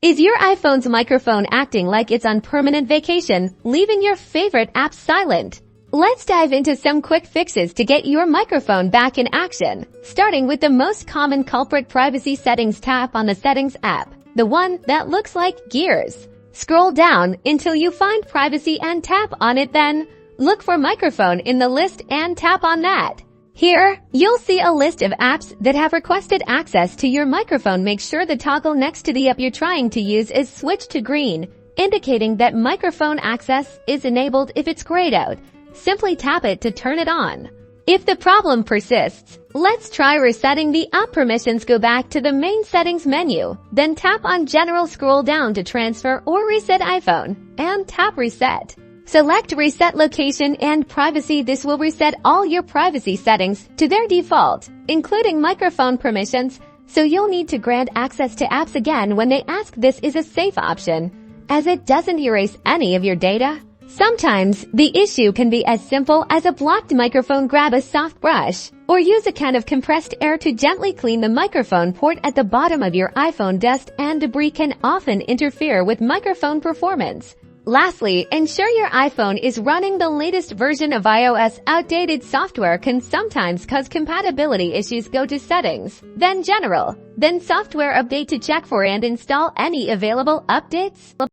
Is your iPhone's microphone acting like it's on permanent vacation, leaving your favorite apps silent? Let's dive into some quick fixes to get your microphone back in action. Starting with the most common culprit, privacy settings. Tap on the Settings app, the one that looks like gears. Scroll down until you find Privacy and tap on it, then look for Microphone in the list and tap on that. Here, you'll see a list of apps that have requested access to your microphone. Make sure the toggle next to the app you're trying to use is switched to green, indicating that microphone access is enabled. If it's grayed out, simply tap it to turn it on. If the problem persists, let's try resetting the app permissions. Go back to the main settings menu, then tap on General, scroll down to transfer or reset iPhone, and tap Reset. Select Reset Location and Privacy. This will reset all your privacy settings to their default, including microphone permissions, so you'll need to grant access to apps again when they ask. This is a safe option, as it doesn't erase any of your data. Sometimes, the issue can be as simple as a blocked microphone. Grab a soft brush, or use a can of compressed air to gently clean the microphone port at the bottom of your iPhone. Dust and debris can often interfere with microphone performance. Lastly, ensure your iPhone is running the latest version of iOS. Outdated software can sometimes cause compatibility issues. Go to Settings, then General, then Software Update to check for and install any available updates.